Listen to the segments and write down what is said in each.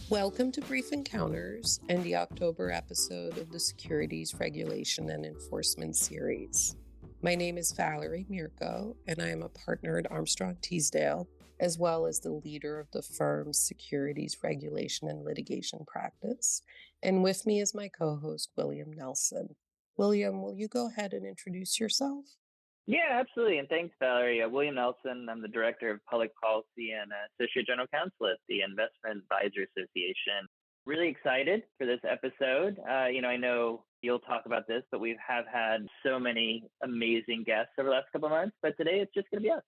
Welcome to Brief Encounters and the October episode of the Securities Regulation and Enforcement series. My name is Valerie Mirko, and I am a partner at Armstrong Teasdale, as well as the leader of the firm's Securities Regulation and Litigation practice. And with me is my co-host, William Nelson. William, will you go ahead and introduce yourself? Yeah, absolutely. And thanks, Valerie. William Nelson. I'm the Director of Public Policy and Associate General Counsel at the Investment Advisor Association. Really excited for this episode. I know you'll talk about this, but we have had so many amazing guests over the last couple of months, but today it's just going to be us.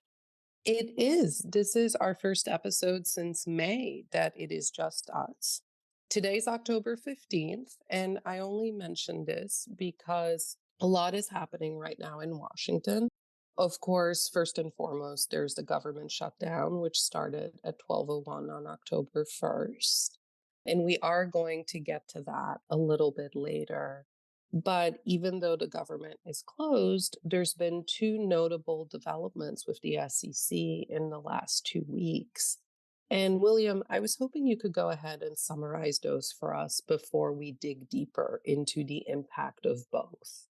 It is. This is our first episode since May that it is just us. Today's October 15th, and I only mention this because a lot is happening right now in Washington. Of course, first and foremost, there's the government shutdown, which started at 12:01 on October 1st. And we are going to get to that a little bit later. But even though the government is closed, there's been two notable developments with the SEC in the last 2 weeks. And William, I was hoping you could go ahead and summarize those for us before we dig deeper into the impact of both.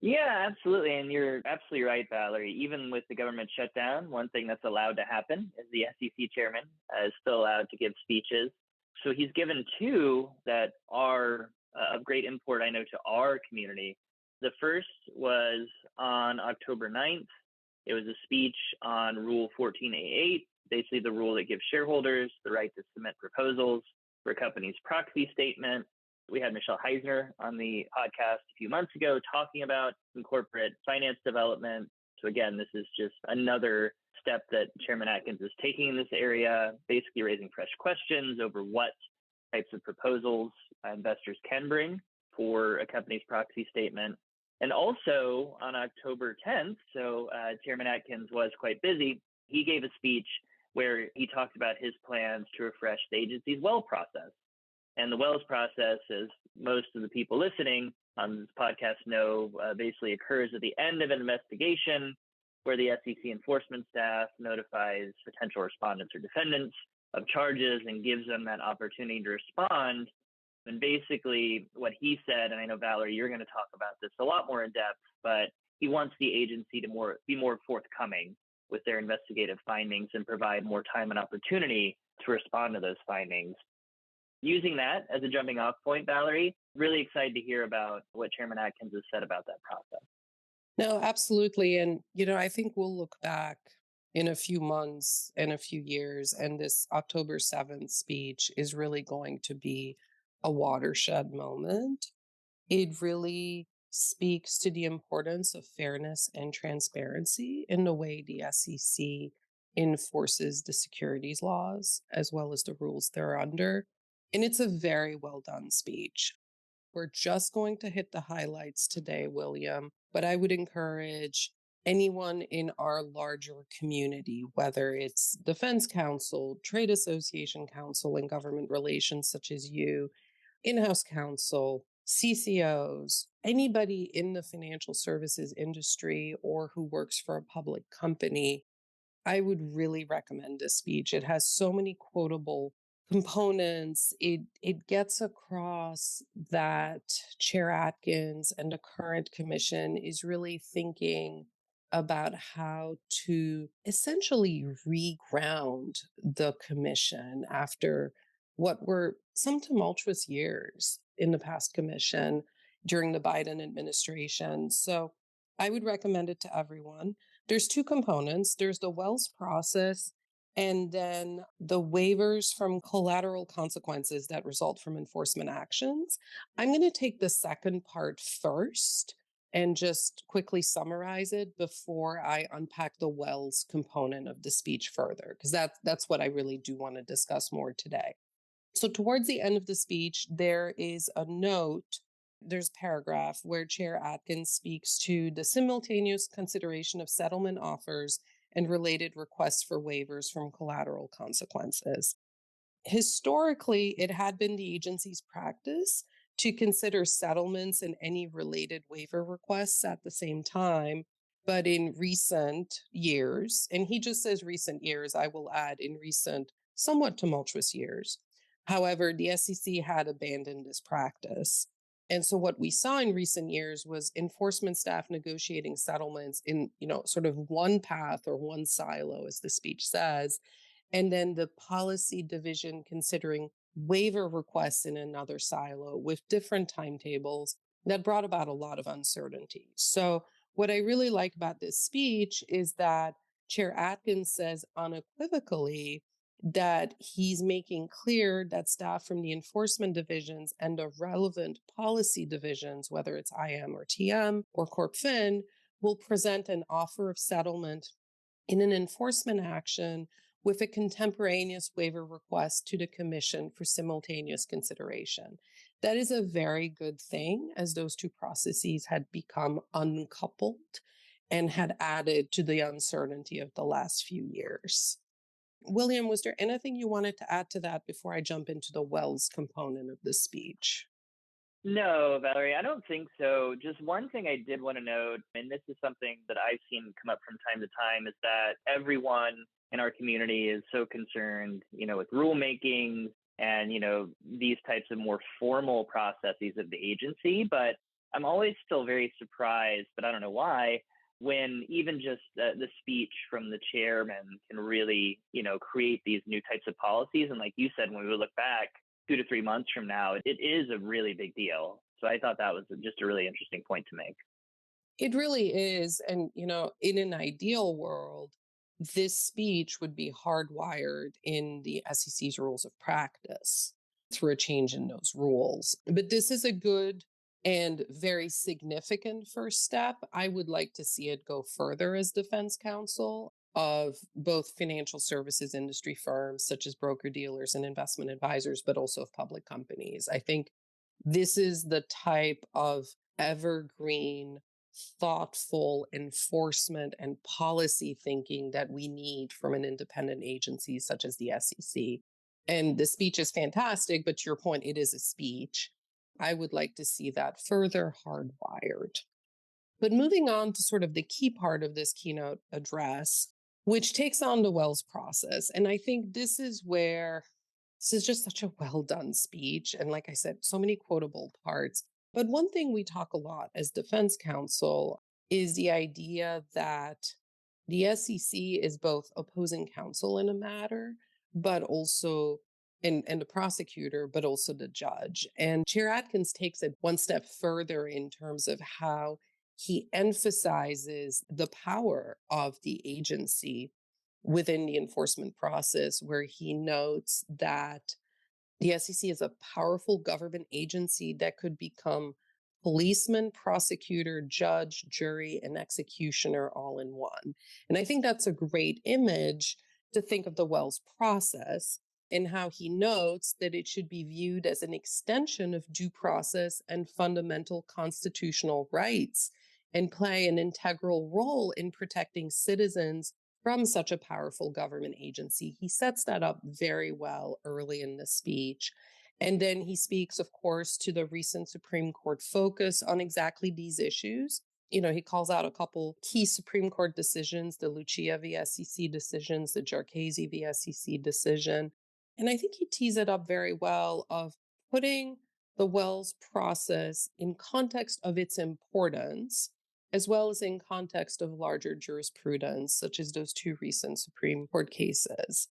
Yeah, absolutely. And you're absolutely right, Valerie. Even with the government shutdown, one thing that's allowed to happen is the SEC chairman is still allowed to give speeches. So he's given two that are of great import, I know, to our community. The first was on October 9th. It was a speech on Rule 14A8, basically the rule that gives shareholders the right to submit proposals for a company's proxy statement. We had Michelle Heisner on the podcast a few months ago talking about some corporate finance development. So again, this is just another step that Chairman Atkins is taking in this area, basically raising fresh questions over what types of proposals investors can bring for a company's proxy statement. And also on October 10th, so Chairman Atkins was quite busy, he gave a speech where he talked about his plans to refresh the agency's well process. And the Wells process, as most of the people listening on this podcast know, basically occurs at the end of an investigation where the SEC enforcement staff notifies potential respondents or defendants of charges and gives them that opportunity to respond. And basically what he said, and I know, Valerie, you're going to talk about this a lot more in depth, but he wants the agency to be more forthcoming with their investigative findings and provide more time and opportunity to respond to those findings. Using that as a jumping off point, Valerie, really excited to hear about what Chairman Atkins has said about that process. No, absolutely. And, I think we'll look back in a few months and a few years, and this October 7th speech is really going to be a watershed moment. It really speaks to the importance of fairness and transparency in the way the SEC enforces the securities laws, as well as the rules they're under. And it's a very well done speech. We're just going to hit the highlights today, William, but I would encourage anyone in our larger community, whether it's Defense Counsel, Trade Association Counsel, and government relations such as you, in-house counsel, CCOs, anybody in the financial services industry or who works for a public company, I would really recommend this speech. It has so many quotable components. It gets across that Chair Atkins and the current commission is really thinking about how to essentially reground the commission after what were some tumultuous years in the past commission during the Biden administration. So I would recommend it to everyone. There's two components. There's the Wells process and then the waivers from collateral consequences that result from enforcement actions. I'm going to take the second part first and just quickly summarize it before I unpack the Wells component of the speech further, because that's what I really do want to discuss more today. So towards the end of the speech, there is a note. There's a paragraph where Chair Atkins speaks to the simultaneous consideration of settlement offers and related requests for waivers from collateral consequences. Historically, it had been the agency's practice to consider settlements and any related waiver requests at the same time. But in recent years, and he just says recent years, I will add in recent, somewhat tumultuous years, However, the SEC had abandoned this practice. And so what we saw in recent years was enforcement staff negotiating settlements in, sort of one path or one silo, as the speech says, and then the policy division considering waiver requests in another silo with different timetables that brought about a lot of uncertainty. So what I really like about this speech is that Chair Atkins says unequivocally that he's making clear that staff from the enforcement divisions and the relevant policy divisions, whether it's IM or TM or Corp Fin, will present an offer of settlement in an enforcement action with a contemporaneous waiver request to the commission for simultaneous consideration. That is a very good thing, as those two processes had become uncoupled and had added to the uncertainty of the last few years. William, was there anything you wanted to add to that before I jump into the Wells component of the speech? No, Valerie, I don't think so. Just one thing I did want to note, and this is something that I've seen come up from time to time, is that everyone in our community is so concerned, with rulemaking and, these types of more formal processes of the agency. But I'm always still very surprised, but I don't know why, when even just the speech from the chairman can really, create these new types of policies. And like you said, when we look back 2 to 3 months from now, it is a really big deal. So I thought that was just a really interesting point to make. It really is. And, in an ideal world, this speech would be hardwired in the SEC's rules of practice through a change in those rules. But this is a good and very significant first step. I would like to see it go further as defense counsel of both financial services industry firms, such as broker dealers and investment advisors, but also of public companies. I think this is the type of evergreen, thoughtful enforcement and policy thinking that we need from an independent agency such as the SEC. And the speech is fantastic, but to your point, it is a speech. I would like to see that further hardwired. But moving on to sort of the key part of this keynote address, which takes on the Wells process. And I think this is just such a well done speech. And like I said, so many quotable parts. But one thing we talk a lot as defense counsel is the idea that the SEC is both opposing counsel in a matter, but also and the prosecutor, but also the judge. And Chair Atkins takes it one step further in terms of how he emphasizes the power of the agency within the enforcement process, where he notes that the SEC is a powerful government agency that could become policeman, prosecutor, judge, jury, and executioner all in one. And I think that's a great image to think of the Wells process, and how he notes that it should be viewed as an extension of due process and fundamental constitutional rights and play an integral role in protecting citizens from such a powerful government agency. He sets that up very well early in the speech. And then he speaks, of course, to the recent Supreme Court focus on exactly these issues. He calls out a couple key Supreme Court decisions, the Lucia v. SEC decisions, the Jarchese v. SEC decision. And I think he tees it up very well of putting the Wells process in context of its importance, as well as in context of larger jurisprudence, such as those two recent Supreme Court cases.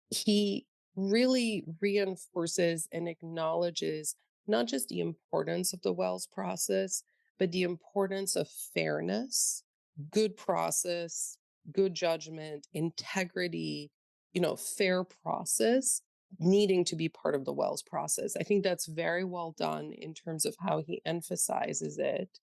He really reinforces and acknowledges not just the importance of the Wells process, but the importance of fairness, good process, good judgment, integrity, fair process needing to be part of the Wells process. I think that's very well done in terms of how he emphasizes it.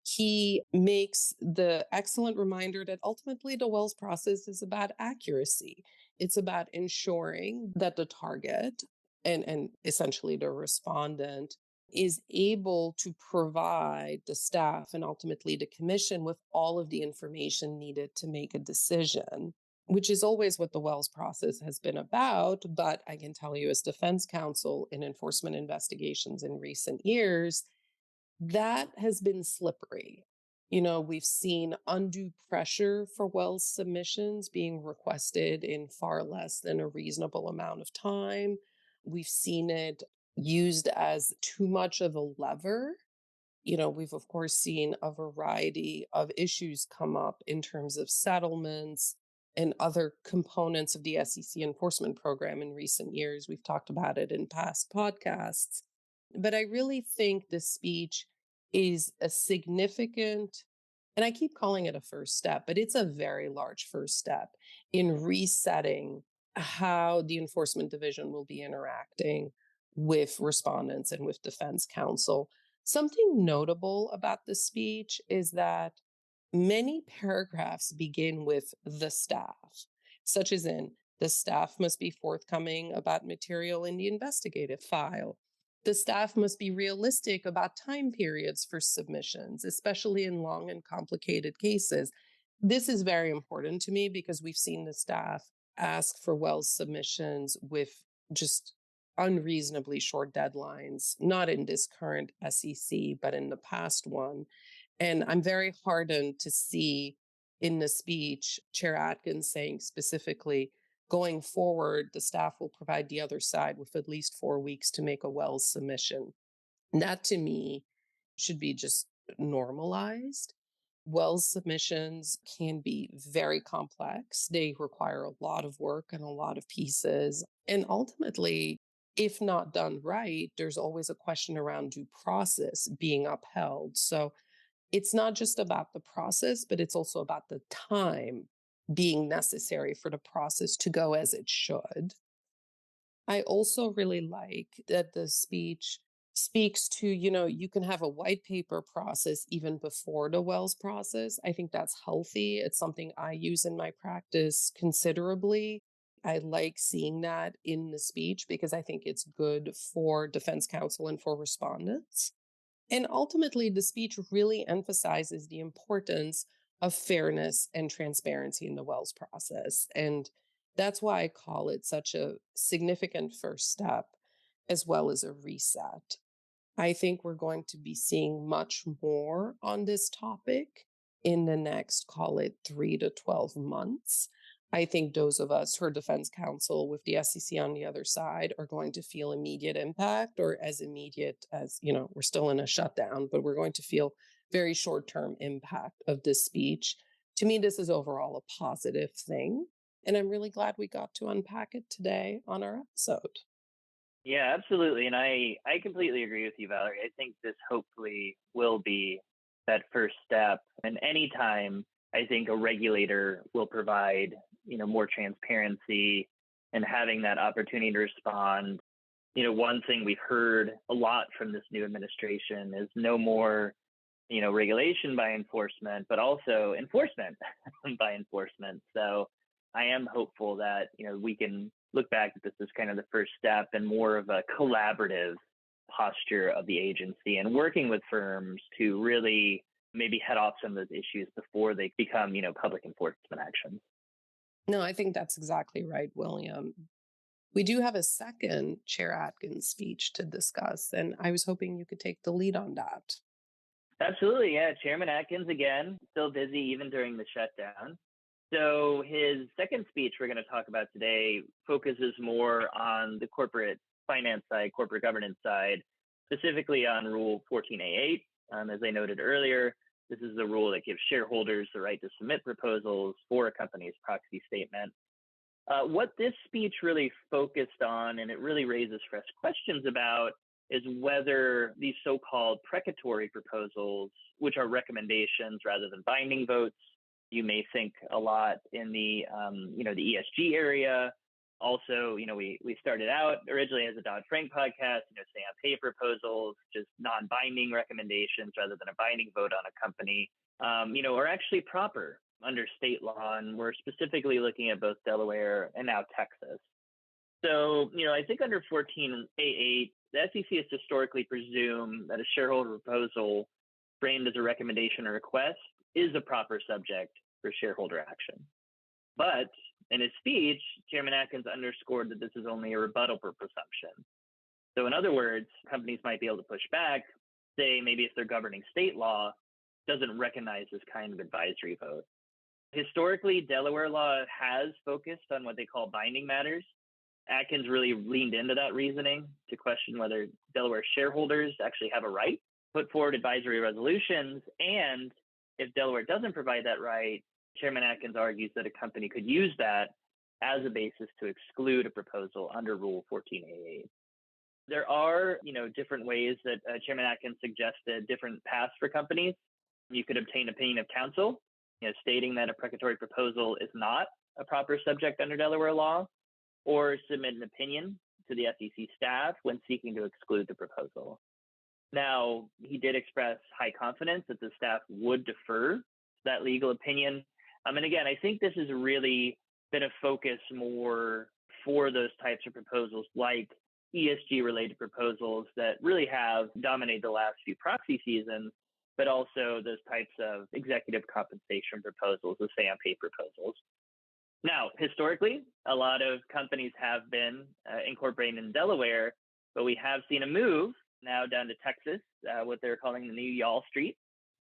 He makes the excellent reminder that ultimately the Wells process is about accuracy. It's about ensuring that the target and essentially the respondent is able to provide the staff and ultimately the commission with all of the information needed to make a decision, which is always what the Wells process has been about. But I can tell you, as defense counsel in enforcement investigations in recent years, that has been slippery. We've seen undue pressure for Wells submissions being requested in far less than a reasonable amount of time. We've seen it used as too much of a lever. We've of course seen a variety of issues come up in terms of settlements and other components of the SEC enforcement program in recent years. We've talked about it in past podcasts. But I really think the speech is a significant, and I keep calling it a first step, but it's a very large first step in resetting how the enforcement division will be interacting with respondents and with defense counsel. Something notable about the speech is that many paragraphs begin with the staff, such as in the staff must be forthcoming about material in the investigative file. The staff must be realistic about time periods for submissions, especially in long and complicated cases. This is very important to me because we've seen the staff ask for Wells submissions with just unreasonably short deadlines, not in this current SEC, but in the past one. And I'm very heartened to see in the speech Chair Atkins saying specifically, going forward, the staff will provide the other side with at least 4 weeks to make a Wells submission. And that to me should be just normalized. Wells submissions can be very complex. They require a lot of work and a lot of pieces. And ultimately, if not done right, there's always a question around due process being upheld. So it's not just about the process, but it's also about the time being necessary for the process to go as it should. I also really like that the speech speaks to, you can have a white paper process even before the Wells process. I think that's healthy. It's something I use in my practice considerably. I like seeing that in the speech because I think it's good for defense counsel and for respondents. And ultimately, the speech really emphasizes the importance of fairness and transparency in the Wells process. And that's why I call it such a significant first step, as well as a reset. I think we're going to be seeing much more on this topic in the next, call it 3 to 12 months. I think those of us who are defense counsel with the SEC on the other side are going to feel immediate impact, or as immediate as, we're still in a shutdown, but we're going to feel very short-term impact of this speech. To me, this is overall a positive thing. And I'm really glad we got to unpack it today on our episode. Yeah, absolutely. And I completely agree with you, Valerie. I think this hopefully will be that first step. And anytime I think a regulator will provide, more transparency and having that opportunity to respond. One thing we've heard a lot from this new administration is no more, regulation by enforcement, but also enforcement by enforcement. So I am hopeful that, we can look back at this as kind of the first step and more of a collaborative posture of the agency and working with firms to really maybe head off some of those issues before they become, public enforcement actions. No, I think that's exactly right, William. We do have a second Chair Atkins speech to discuss, and I was hoping you could take the lead on that. Absolutely, yeah. Chairman Atkins, again, still busy even during the shutdown. So his second speech we're going to talk about today focuses more on the corporate finance side, corporate governance side, specifically on Rule 14A8. As I noted earlier, this is the rule that gives shareholders the right to submit proposals for a company's proxy statement. What this speech really focused on, and it really raises fresh questions about, is whether these so-called precatory proposals, which are recommendations rather than binding votes, you may think a lot in the the ESG area. Also, we started out originally as a Dodd-Frank podcast, say on pay proposals, just non-binding recommendations rather than a binding vote on a company, are actually proper under state law. And we're specifically looking at both Delaware and now Texas. So, I think under 14A8, the SEC has historically presumed that a shareholder proposal framed as a recommendation or request is a proper subject for shareholder action. But in his speech, Chairman Atkins underscored that this is only a rebuttal for presumption. So in other words, companies might be able to push back, say maybe if their governing state law doesn't recognize this kind of advisory vote. Historically, Delaware law has focused on what they call binding matters. Atkins really leaned into that reasoning to question whether Delaware shareholders actually have a right, put forward advisory resolutions, and if Delaware doesn't provide that right, Chairman Atkins argues that a company could use that as a basis to exclude a proposal under Rule 14a8. There are, different ways that Chairman Atkins suggested different paths for companies. You could obtain opinion of counsel, stating that a precatory proposal is not a proper subject under Delaware law, or submit an opinion to the SEC staff when seeking to exclude the proposal. Now, he did express high confidence that the staff would defer to that legal opinion. And again, I think this has really been a focus more for those types of proposals, like ESG-related proposals that really have dominated the last few proxy seasons, but also those types of executive compensation proposals, the say-on-pay proposals. Now, historically, a lot of companies have been incorporated in Delaware, but we have seen a move now down to Texas, what they're calling the new Y'all Street.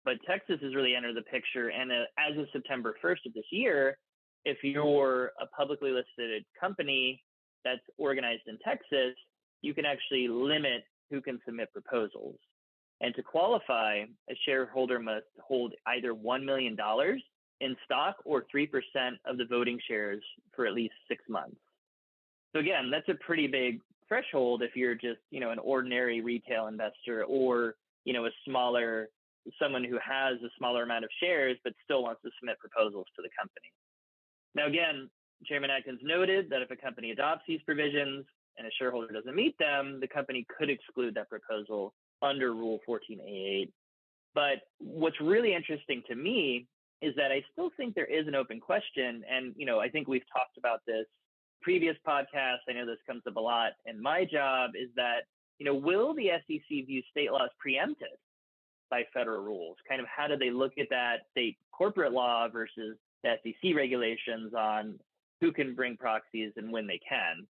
But Texas has really entered the picture. And as of September 1st of this year, if you're a publicly listed company that's organized in Texas, you can actually limit who can submit proposals. And to qualify, a shareholder must hold either $1 million in stock or 3% of the voting shares for at least 6 months. So again, that's a pretty big threshold if you're just, an ordinary retail investor or, someone who has a smaller amount of shares but still wants to submit proposals to the company. Now, again, Chairman Atkins noted that if a company adopts these provisions and a shareholder doesn't meet them, the company could exclude that proposal under Rule 14a8. But what's really interesting to me is that I still think there is an open question. And, I think we've talked about this previous podcasts. I know this comes up a lot in my job, is that, will the SEC view state laws preempted by federal rules? Kind of how do they look at that state corporate law versus the SEC regulations on who can bring proxies and when they can?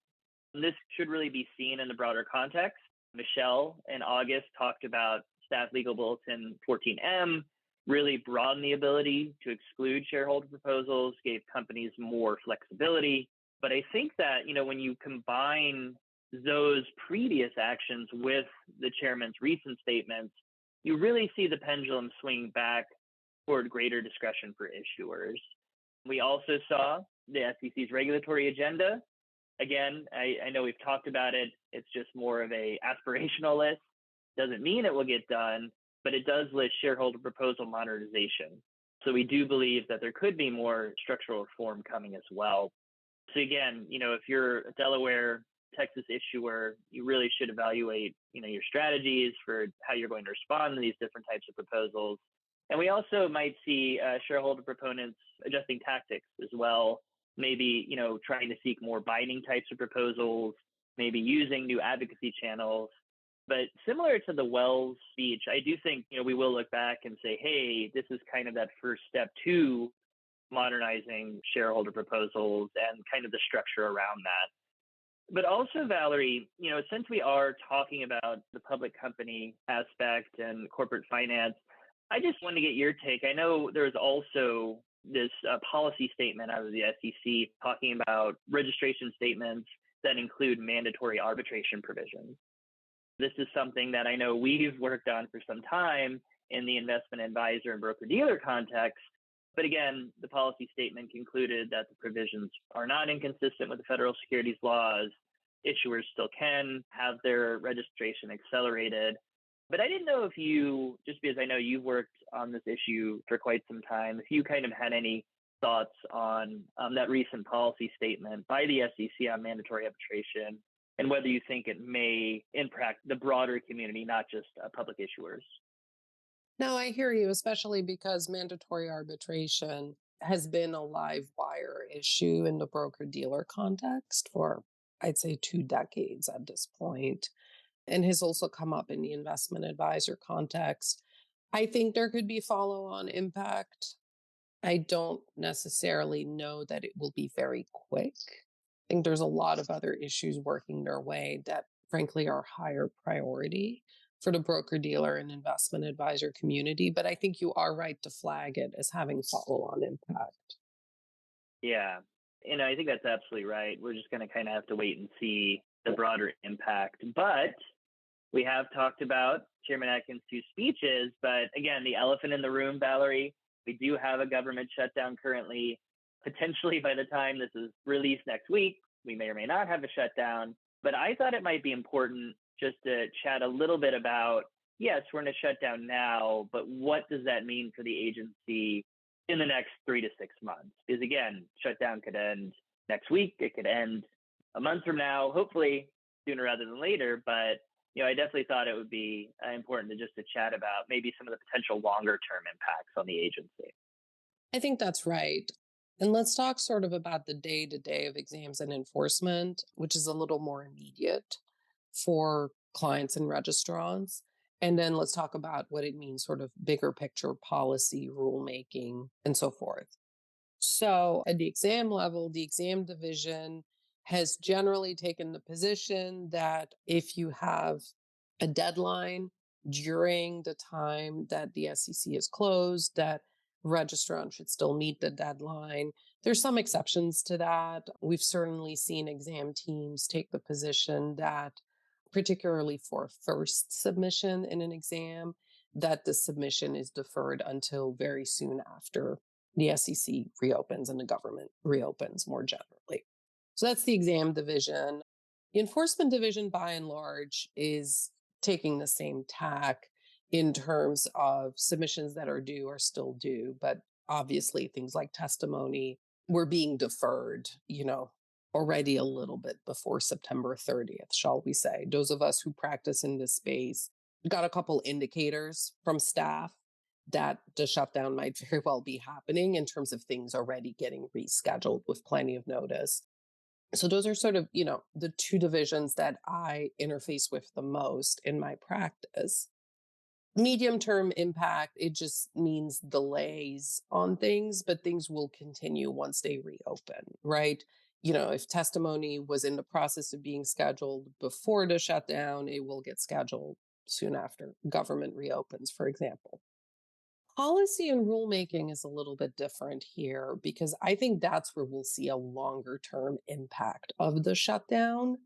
And this should really be seen in the broader context. Michelle in August talked about Staff Legal Bulletin 14M, really broadened the ability to exclude shareholder proposals, gave companies more flexibility. But I think that, when you combine those previous actions with the chairman's recent statements, you really see the pendulum swing back toward greater discretion for issuers. We also saw the SEC's regulatory agenda. Again, I know we've talked about it. It's just more of a aspirational list. Doesn't mean it will get done, but it does list shareholder proposal modernization. So we do believe that there could be more structural reform coming as well. So again, if you're a Delaware, Texas issuer, you really should evaluate, your strategies for how you're going to respond to these different types of proposals. And we also might see shareholder proponents adjusting tactics as well, maybe, trying to seek more binding types of proposals, maybe using new advocacy channels. But similar to the Wells speech, I do think, we will look back and say, hey, this is kind of that first step to modernizing shareholder proposals and kind of the structure around that. But also, Valerie, since we are talking about the public company aspect and corporate finance, I just want to get your take. I know there's also this policy statement out of the SEC talking about registration statements that include mandatory arbitration provisions. This is something that I know we've worked on for some time in the investment advisor and broker-dealer context. But again, the policy statement concluded that the provisions are not inconsistent with the federal securities laws. Issuers still can have their registration accelerated. But I didn't know if you, just because I know you've worked on this issue for quite some time, if you kind of had any thoughts on that recent policy statement by the SEC on mandatory arbitration and whether you think it may impact the broader community, not just public issuers. No, I hear you, especially because mandatory arbitration has been a live wire issue in the broker-dealer context for, I'd say, 2 decades at this point, and has also come up in the investment advisor context. I think there could be follow-on impact. I don't necessarily know that it will be very quick. I think there's a lot of other issues working their way that, frankly, are higher priority for the broker-dealer and investment advisor community. But I think you are right to flag it as having follow-on impact. Yeah. I think that's absolutely right. We're just going to kind of have to wait and see the broader impact. But we have talked about Chairman Atkins' two speeches. But again, the elephant in the room, Valerie, we do have a government shutdown currently. Potentially by the time this is released next week, we may or may not have a shutdown. But I thought it might be important just to chat a little bit about, yes, we're in a shutdown now, but what does that mean for the agency in the next 3 to 6 months? Because again, shutdown could end next week. It could end a month from now, hopefully sooner rather than later. But I definitely thought it would be important to chat about maybe some of the potential longer term impacts on the agency. I think that's right. And let's talk sort of about the day to day of exams and enforcement, which is a little more immediate for clients and registrants. And then let's talk about what it means, sort of bigger picture policy, rulemaking, and so forth. So at the exam level, the exam division has generally taken the position that if you have a deadline during the time that the SEC is closed, that registrant should still meet the deadline. There's some exceptions to that. We've certainly seen exam teams take the position that, particularly for first submission in an exam, that the submission is deferred until very soon after the SEC reopens and the government reopens more generally. So that's the exam division. The enforcement division, by and large, is taking the same tack in terms of submissions that are due are still due. But obviously, things like testimony were being deferred, already a little bit before September 30th, shall we say. Those of us who practice in this space got a couple indicators from staff that the shutdown might very well be happening in terms of things already getting rescheduled with plenty of notice. So those are sort of, the two divisions that I interface with the most in my practice. Medium-term impact, it just means delays on things, but things will continue once they reopen, right? If testimony was in the process of being scheduled before the shutdown, it will get scheduled soon after government reopens, for example. Policy and rulemaking is a little bit different here because I think that's where we'll see a longer term impact of the shutdown,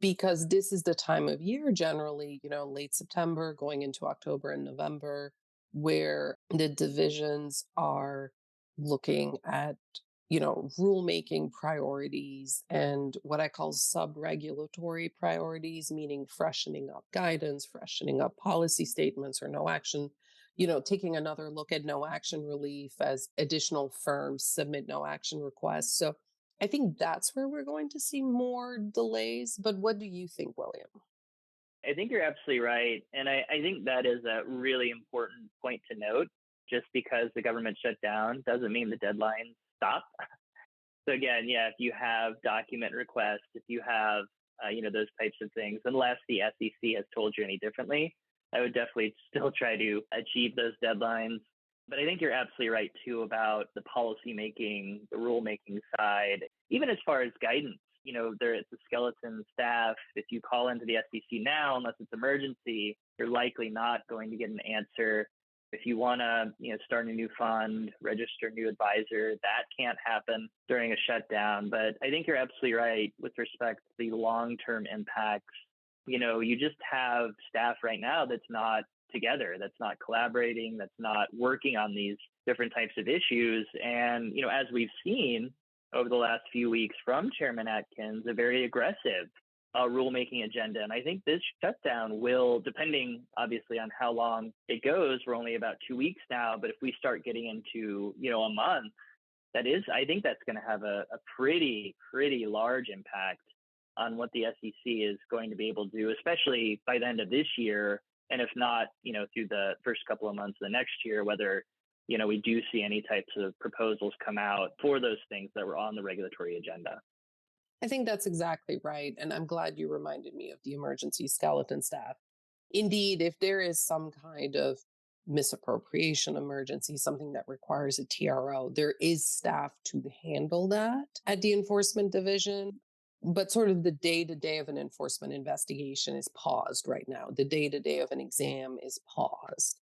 because this is the time of year generally, late September going into October and November, where the divisions are looking at, rulemaking priorities and what I call sub-regulatory priorities, meaning freshening up guidance, freshening up policy statements or no action, taking another look at no action relief as additional firms submit no action requests. So I think that's where we're going to see more delays. But what do you think, William? I think you're absolutely right. And I think that is a really important point to note. Just because the government shut down doesn't mean the deadlines stop. So again, if you have document requests, if you have, those types of things, unless the SEC has told you any differently, I would definitely still try to achieve those deadlines. But I think you're absolutely right, too, about the policymaking, the rulemaking side, even as far as guidance. There's a skeleton staff. If you call into the SEC now, unless it's emergency, you're likely not going to get an answer. If you want to, start a new fund, register a new advisor, that can't happen during a shutdown. But I think you're absolutely right with respect to the long-term impacts. You just have staff right now that's not together, that's not collaborating, that's not working on these different types of issues. And, as we've seen over the last few weeks from Chairman Atkins, a very aggressive rulemaking agenda. And I think this shutdown will, depending obviously on how long it goes, we're only about 2 weeks now, but if we start getting into, a month, I think that's going to have a pretty large impact on what the SEC is going to be able to do, especially by the end of this year. And if not, through the first couple of months of the next year, whether, we do see any types of proposals come out for those things that were on the regulatory agenda. I think that's exactly right. And I'm glad you reminded me of the emergency skeleton staff. Indeed, if there is some kind of misappropriation emergency, something that requires a TRO, there is staff to handle that at the enforcement division. But sort of the day-to-day of an enforcement investigation is paused right now. The day-to-day of an exam is paused.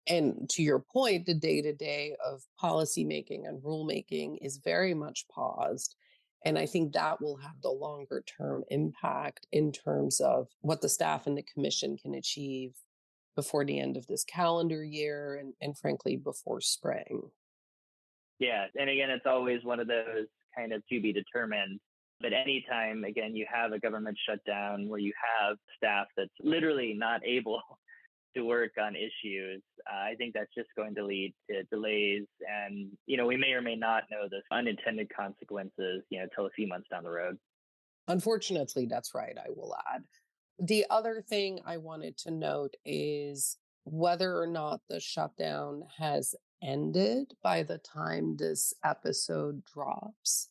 And to your point, the day-to-day of policymaking and rulemaking is very much paused. And I think that will have the longer term impact in terms of what the staff and the commission can achieve before the end of this calendar year and frankly, before spring. Yeah. And again, it's always one of those kind of to be determined. But anytime, again, you have a government shutdown where you have staff that's literally not able to work on issues, I think that's just going to lead to delays. And, we may or may not know the unintended consequences, till a few months down the road. Unfortunately, that's right, I will add. The other thing I wanted to note is whether or not the shutdown has ended by the time this episode drops.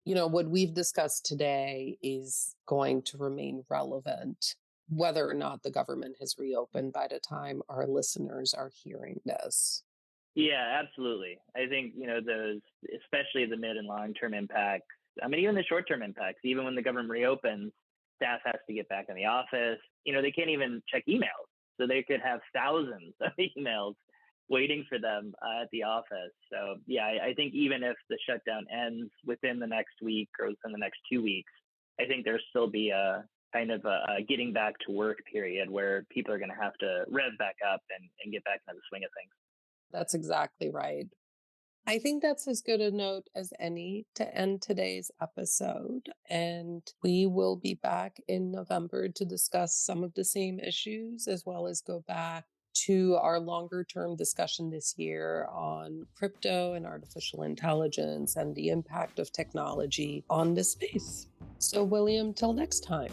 What we've discussed today is going to remain relevant, whether or not the government has reopened by the time our listeners are hearing this. Yeah, absolutely. I think, those, especially the mid and long term impacts, even the short term impacts, even when the government reopens, staff has to get back in the office. They can't even check emails. So they could have thousands of emails waiting for them at the office. So, yeah, I think even if the shutdown ends within the next week or within the next 2 weeks, I think there'll still be a kind of a getting back to work period where people are going to have to rev back up and get back into the swing of things. That's exactly right. I think that's as good a note as any to end today's episode. And we will be back in November to discuss some of the same issues, as well as go back to our longer term discussion this year on crypto and artificial intelligence and the impact of technology on this space. So, William, till next time.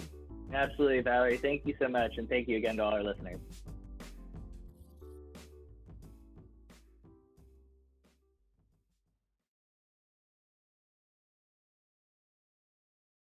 Absolutely, Valerie. Thank you so much. And thank you again to all our listeners.